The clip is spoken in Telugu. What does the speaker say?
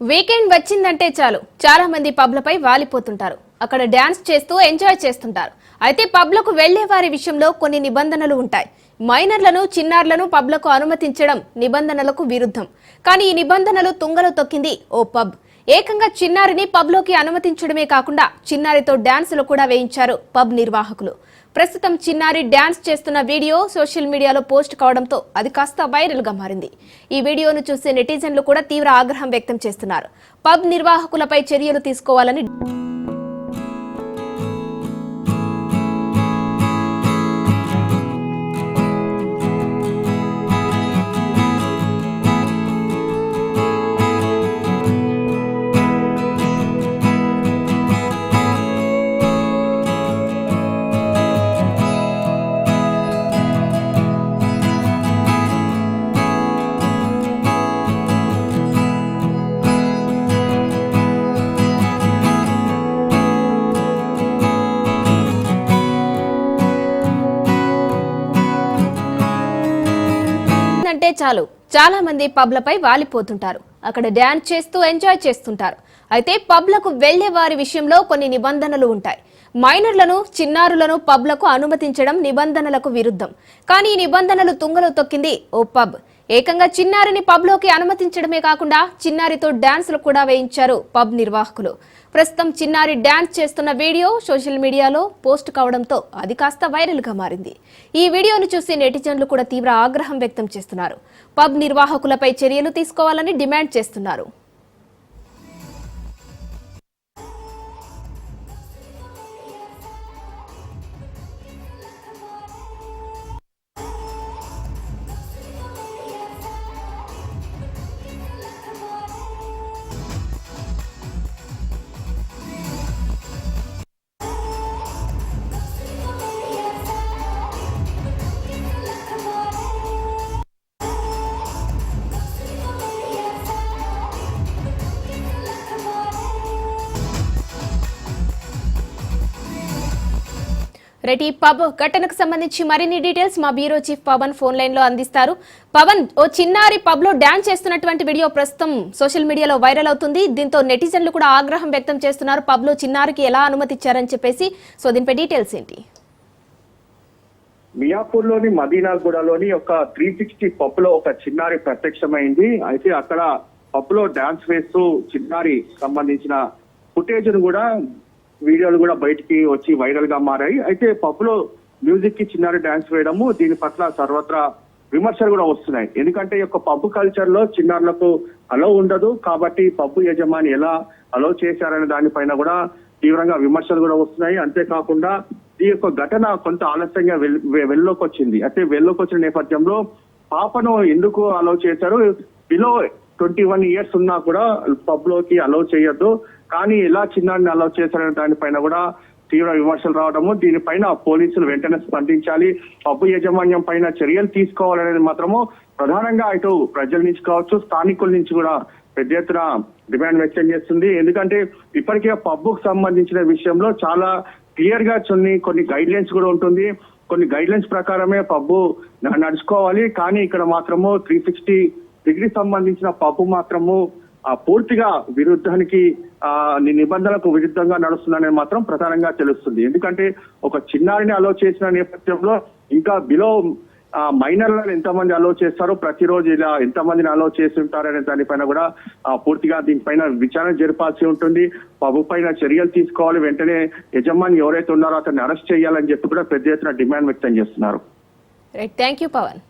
వీకెండ్ వచ్చిందంటే చాలు చాలా మంది పబ్లపై వాలిపోతుంటారు. అక్కడ డాన్స్ చేస్తూ ఎంజాయ్ చేస్తుంటారు. అయితే పబ్లకు వెళ్లే వారి విషయంలో కొన్ని నిబంధనలు ఉంటాయి. మైనర్లను చిన్నారులను పబ్లకు అనుమతించడం నిబంధనలకు విరుద్ధం. కానీ ఈ నిబంధనలు తుంగలో తొక్కింది ఓ పబ్. ఏకంగా చిన్నారిని పబ్లోకి అనుమతించడమే కాకుండా చిన్నారితో డాన్సులు కూడా వేయించారు పబ్ నిర్వాహకులు. ప్రస్తుతం చిన్నారి డాన్స్ చేస్తున్న వీడియో సోషల్ మీడియాలో పోస్ట్ కావడంతో అది కాస్త వైరల్ గా మారింది. ఈ వీడియోను చూసే నెటిజన్లు కూడా తీవ్ర ఆగ్రహం వ్యక్తం చేస్తున్నారు. పబ్ నిర్వాహకులపై చర్యలు తీసుకోవాలని అంటే చాలు చాలా మంది పబ్లపై వాలిపోతుంటారు. అక్కడ డాన్స్ చేస్తూ ఎంజాయ్ చేస్తుంటారు. అయితే పబ్లకు వెళ్లే వారి విషయంలో కొన్ని నిబంధనలు ఉంటాయి. మైనర్లను చిన్నారులను పబ్లకు అనుమతించడం నిబంధనలకు విరుద్ధం. కానీ ఈ నిబంధనలు తుంగలో తొక్కింది ఓ పబ్. ఏకంగా చిన్నారిని పబ్లోకి అనుమతించడమే కాకుండా చిన్నారితో డాన్సులు కూడా వేయించారు పబ్ నిర్వాహకులు. ప్రస్తుతం చిన్నారి డాన్స్ చేస్తున్న వీడియో సోషల్ మీడియాలో పోస్ట్ కావడంతో అది కాస్త వైరల్ గా మారింది. ఈ వీడియోను చూసి నెటిజన్లు కూడా తీవ్ర ఆగ్రహం వ్యక్తం చేస్తున్నారు. పబ్ నిర్వాహకులపై చర్యలు తీసుకోవాలని డిమాండ్ చేస్తున్నారు. రెడ్డి పబ్ ఘటనకు సంబంధించి మరిన్ని డీటెయిల్స్ మా bureau chief Pavan phone line లో అందిస్తారు. పవన్, ఓ చిన్నారి పబ్ లో డాన్స్ చేస్తున్నటువంటి వీడియో ప్రస్తుతం సోషల్ మీడియాలో వైరల్ అవుతుంది. దీంతో నెటిజన్లు కూడా ఆగ్రహం వ్యక్తం చేస్తున్నారు. పబ్ లో చిన్నారికి ఎలా అనుమతిచ్చారని చెప్పేసి. సో దీనిపై డీటెయిల్స్ ఏంటి? మియాపూర్ లోని మదీనాగూడలోని ఒక 360 పబ్ లో ఒక చిన్నారి ప్రత్యక్షమైంది. అయితే అక్కడ పబ్ లో డాన్స్ వేస్తూ చిన్నారి సంబంధించిన ఫుటేజ్ ను కూడా వీడియోలు కూడా బయటికి వచ్చి వైరల్ గా మారాయి. అయితే పబ్ లో మ్యూజిక్ కి చిన్నారి డాన్స్ వేయడము దీని పట్ల సర్వత్రా విమర్శలు కూడా వస్తున్నాయి. ఎందుకంటే ఈ యొక్క పబ్ కల్చర్ లో చిన్నారులకు అలో ఉండదు కాబట్టి పబ్ యజమాని ఎలా అలో చేశారనే దానిపైన కూడా తీవ్రంగా విమర్శలు కూడా వస్తున్నాయి. అంతేకాకుండా ఈ యొక్క ఘటన కొంత ఆలస్యంగా వెల్లోకి వచ్చింది. అయితే వెల్లోకి వచ్చిన నేపథ్యంలో పాపను ఎందుకు అలో చేశారు? బిలో 21 ఇయర్స్ ఉన్నా కూడా పబ్ లోకి అలో చేయొద్దు, కానీ ఎలా చిన్నారిని అలో చేశారనే దానిపైన కూడా తీవ్ర విమర్శలు రావడము, దీనిపైన పోలీసులు వెంటనే స్పందించాలి, పబ్బు యాజమాన్యం పైన చర్యలు తీసుకోవాలనేది మాత్రము ప్రధానంగా ఇటు ప్రజల నుంచి కావచ్చు స్థానికుల నుంచి కూడా పెద్ద ఎత్తున డిమాండ్ వ్యక్తం చేస్తుంది. ఎందుకంటే ఇప్పటికే పబ్బుకు సంబంధించిన విషయంలో చాలా క్లియర్ గా కొన్ని గైడ్ లైన్స్ కూడా ఉంటుంది. కొన్ని గైడ్ లైన్స్ ప్రకారమే పబ్బు నడుచుకోవాలి. కానీ ఇక్కడ మాత్రము 360 డిగ్రీ సంబంధించిన పబ్బు మాత్రము పూర్తిగా విరుద్ధానికి నిబంధనలకు విరుద్ధంగా నడుస్తుందనేది మాత్రం ప్రధానంగా తెలుస్తుంది. ఎందుకంటే ఒక చిన్నారిని అలో చేసిన నేపథ్యంలో ఇంకా బిలో మైనర్లను ఎంతమంది అలో చేస్తారో, ప్రతిరోజు ఇలా ఎంతమందిని అలో చేసి ఉంటారనే దానిపైన కూడా పూర్తిగా దీనిపైన విచారణ జరపాల్సి ఉంటుంది. పబ్ పైన చర్యలు తీసుకోవాలి, వెంటనే యజమాని ఎవరైతే ఉన్నారో అతన్ని అరెస్ట్ చేయాలని చెప్పి కూడా పెద్ద ఎత్తున డిమాండ్ వ్యక్తం చేస్తున్నారు. Thank you Pawan.